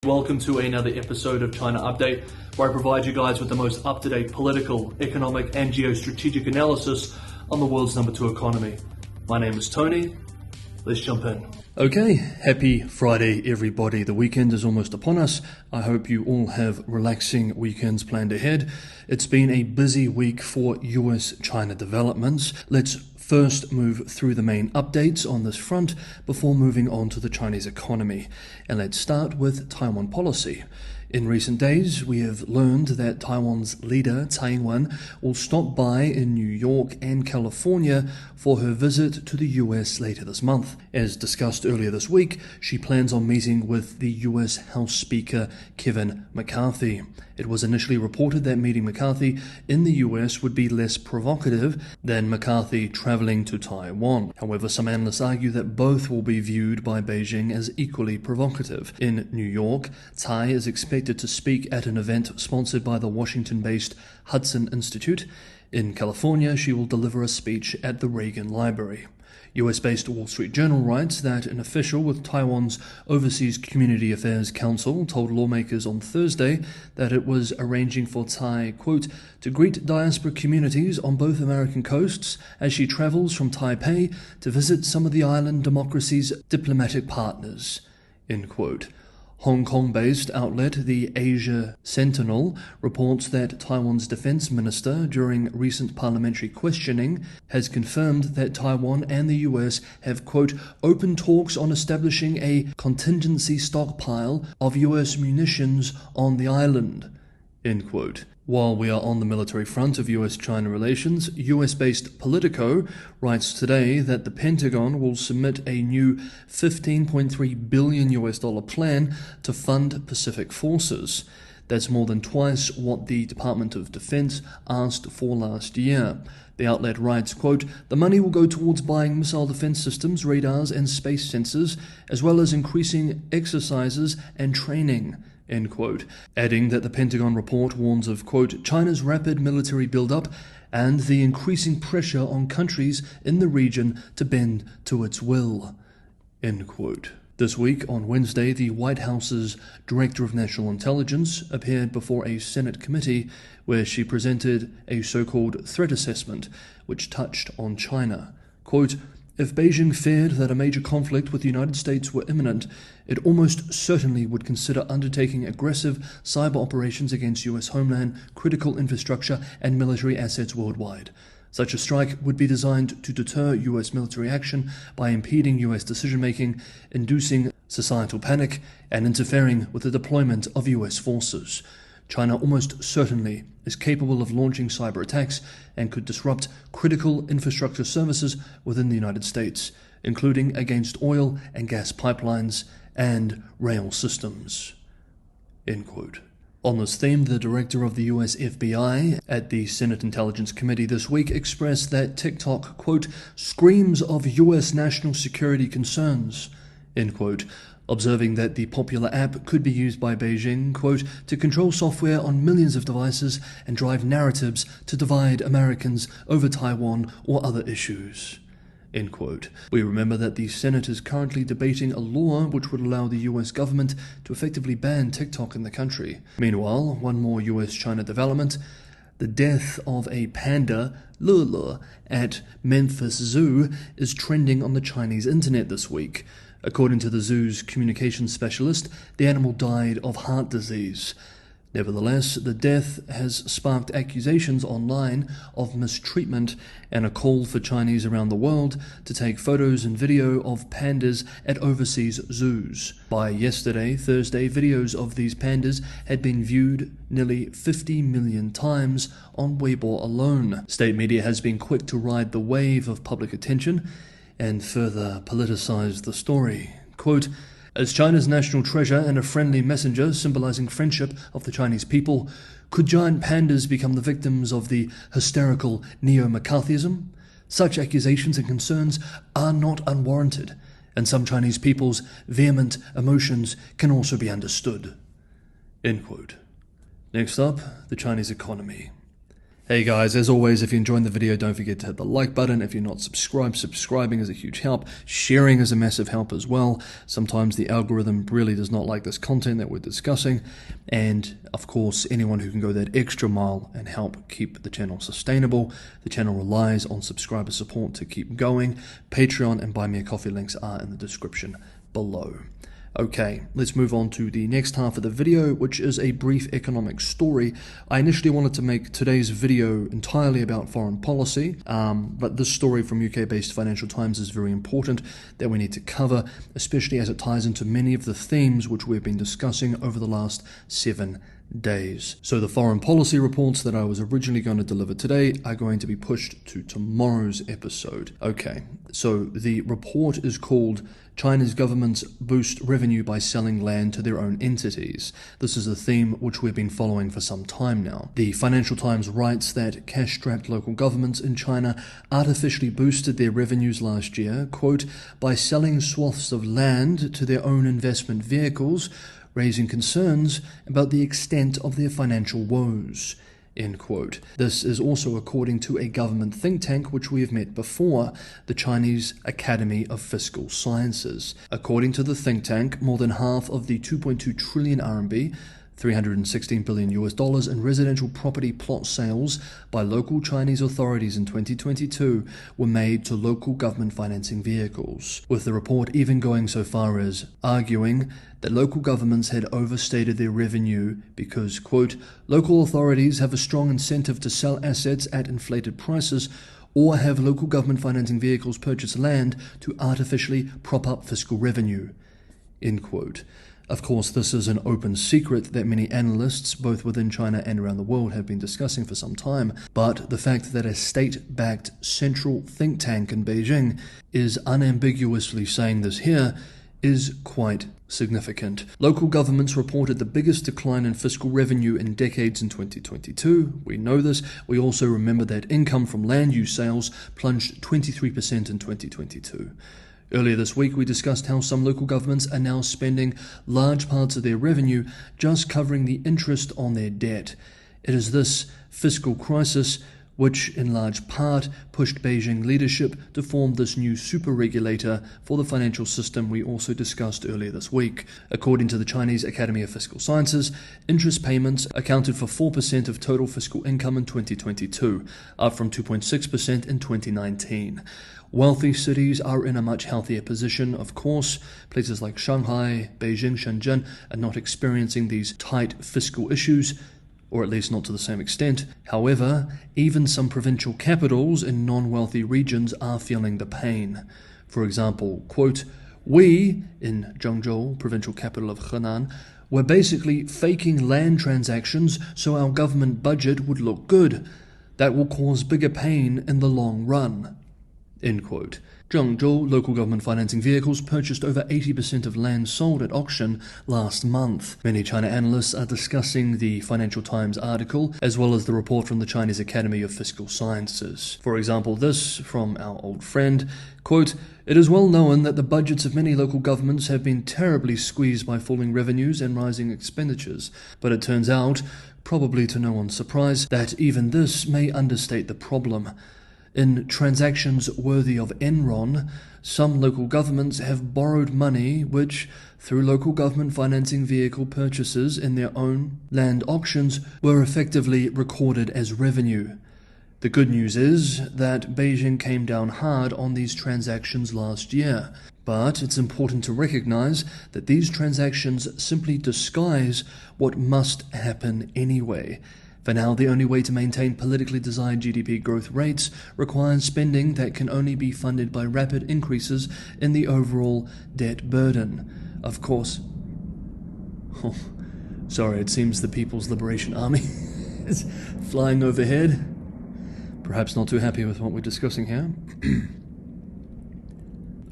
Welcome to another episode of China Update, where I provide you guys with the most up-to-date political, economic and geostrategic analysis on the world's number 2 economy. My name is Tony. Let's jump in. Okay, happy Friday everybody. The weekend is almost upon us. I hope you all have relaxing weekends planned ahead. It's been a busy week for US-China developments. Let's first move through the main updates on this front before moving on to the Chinese economy. And let's start with Taiwan policy. In recent days, we have learned that Taiwan's leader, Tsai Ing-wen, will stop by in New York and California for her visit to the US later this month. As discussed earlier this week, she plans on meeting with the US House Speaker Kevin McCarthy. It was initially reported that meeting McCarthy in the US would be less provocative than McCarthy traveling to Taiwan. However, some analysts argue that both will be viewed by Beijing as equally provocative. In New York, Tsai is expected to speak at an event sponsored by the Washington-based Hudson Institute. In California, she will deliver a speech at the Reagan Library. US-based Wall Street Journal writes that an official with Taiwan's Overseas Community Affairs Council told lawmakers on Thursday that it was arranging for Tsai, quote, to greet diaspora communities on both American coasts as she travels from Taipei to visit some of the island democracy's diplomatic partners, end quote. Hong Kong-based outlet The Asia Sentinel reports that Taiwan's defense minister, during recent parliamentary questioning, has confirmed that Taiwan and the US have, quote, open talks on establishing a contingency stockpile of US munitions on the island, end quote. While we are on the military front of US-China relations, US-based Politico writes today that the Pentagon will submit a new $15.3 billion plan to fund Pacific forces. That's more than twice what the Department of Defense asked for last year. The outlet writes, quote, the money will go towards buying missile defense systems, radars, and space sensors, as well as increasing exercises and training, end quote, adding that the Pentagon report warns of, quote, China's rapid military buildup and the increasing pressure on countries in the region to bend to its will, end quote. This week, on Wednesday, the White House's Director of National Intelligence appeared before a Senate committee where she presented a so-called threat assessment, which touched on China. Quote, if Beijing feared that a major conflict with the United States were imminent, it almost certainly would consider undertaking aggressive cyber operations against U.S. homeland, critical infrastructure, and military assets worldwide. Such a strike would be designed to deter U.S. military action by impeding U.S. decision-making, inducing societal panic, and interfering with the deployment of U.S. forces. China almost certainly is capable of launching cyber attacks and could disrupt critical infrastructure services within the United States, including against oil and gas pipelines and rail systems, end quote. On this theme, the director of the US FBI at the Senate Intelligence Committee this week expressed that TikTok, quote, screams of US national security concerns, end quote, observing that the popular app could be used by Beijing, quote, to control software on millions of devices and drive narratives to divide Americans over Taiwan or other issues, end quote. We remember that the Senate is currently debating a law which would allow the US government to effectively ban TikTok in the country. Meanwhile, one more US-China development. The death of a panda, Lulu, at Memphis Zoo is trending on the Chinese internet this week. According to the zoo's communications specialist, the animal died of heart disease. Nevertheless, the death has sparked accusations online of mistreatment and a call for Chinese around the world to take photos and video of pandas at overseas zoos. By yesterday, Thursday, videos of these pandas had been viewed nearly 50 million times on Weibo alone. State media has been quick to ride the wave of public attention and further politicized the story. Quote, as China's national treasure and a friendly messenger symbolizing friendship of the Chinese people, could giant pandas become the victims of the hysterical neo-McCarthyism? Such accusations and concerns are not unwarranted, and some Chinese people's vehement emotions can also be understood. End quote. Next up, the Chinese economy. Hey guys, as always, if you're enjoying the video, don't forget to hit the like button. If you're not subscribed, subscribing is a huge help. Sharing is a massive help as well. Sometimes the algorithm really does not like this content that we're discussing. And of course, anyone who can go that extra mile and help keep the channel sustainable. The channel relies on subscriber support to keep going. Patreon and Buy Me a Coffee links are in the description below. Okay, let's move on to the next half of the video, which is a brief economic story. I initially wanted to make today's video entirely about foreign policy, but this story from UK-based Financial Times is very important that we need to cover, especially as it ties into many of the themes which we've been discussing over the last 7 days. So the foreign policy reports that I was originally going to deliver today are going to be pushed to tomorrow's episode. Okay, so the report is called China's Governments Boost Revenue by Selling Land to Their Own Entities. This is a theme which we've been following for some time now. The Financial Times writes that cash-strapped local governments in China artificially boosted their revenues last year, quote, by selling swaths of land to their own investment vehicles, raising concerns about the extent of their financial woes. End quote. This is also according to a government think tank which we have met before, the Chinese Academy of Fiscal Sciences. According to the think tank, more than half of the 2.2 trillion RMB, $316 billion in residential property plot sales by local Chinese authorities in 2022 were made to local government financing vehicles, with the report even going so far as arguing that local governments had overstated their revenue because, quote, local authorities have a strong incentive to sell assets at inflated prices or have local government financing vehicles purchase land to artificially prop up fiscal revenue, end quote. Of course, this is an open secret that many analysts, both within China and around the world, have been discussing for some time, but the fact that a state-backed central think tank in Beijing is unambiguously saying this here is quite significant. Local governments reported the biggest decline in fiscal revenue in decades in 2022. We know this. We also remember that income from land use sales plunged 23% in 2022. Earlier this week, we discussed how some local governments are now spending large parts of their revenue just covering the interest on their debt. It is this fiscal crisis which, in large part, pushed Beijing leadership to form this new super regulator for the financial system we also discussed earlier this week. According to the Chinese Academy of Fiscal Sciences, interest payments accounted for 4% of total fiscal income in 2022, up from 2.6% in 2019. Wealthy cities are in a much healthier position, of course. Places like Shanghai, Beijing, Shenzhen are not experiencing these tight fiscal issues, or at least not to the same extent. However, even some provincial capitals in non-wealthy regions are feeling the pain. For example, quote, we, in Zhengzhou, provincial capital of Henan, were basically faking land transactions so our government budget would look good. That will cause bigger pain in the long run. End quote. Zhengzhou local government financing vehicles purchased over 80% of land sold at auction last month. Many China analysts are discussing the Financial Times article, as well as the report from the Chinese Academy of Fiscal Sciences. For example, this from our old friend, quote, it is well known that the budgets of many local governments have been terribly squeezed by falling revenues and rising expenditures, but it turns out, probably to no one's surprise, that even this may understate the problem. In transactions worthy of Enron, some local governments have borrowed money which, through local government financing vehicle purchases in their own land auctions, were effectively recorded as revenue. The good news is that Beijing came down hard on these transactions last year, but it's important to recognize that these transactions simply disguise what must happen anyway. For now, the only way to maintain politically desired GDP growth rates requires spending that can only be funded by rapid increases in the overall debt burden. Of course. Oh, sorry, it seems the People's Liberation Army is flying overhead. Perhaps not too happy with what we're discussing here.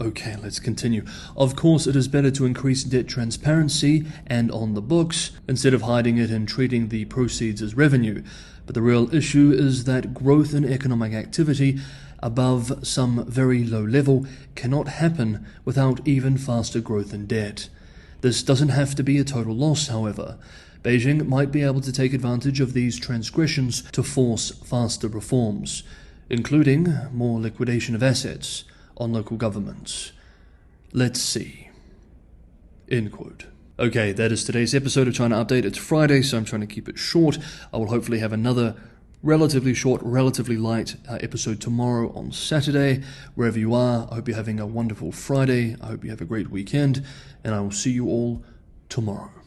Okay, let's continue. Of course, it is better to increase debt transparency and on the books, instead of hiding it and treating the proceeds as revenue. But the real issue is that growth in economic activity above some very low level cannot happen without even faster growth in debt. This doesn't have to be a total loss, however. Beijing might be able to take advantage of these transgressions to force faster reforms, including more liquidation of assets on local governments. Let's see. End quote. Okay, that is today's episode of China Update. It's Friday, so I'm trying to keep it short. I will hopefully have another relatively short, relatively light episode tomorrow on Saturday. Wherever you are, I hope you're having a wonderful Friday. I hope you have a great weekend, and I will see you all tomorrow.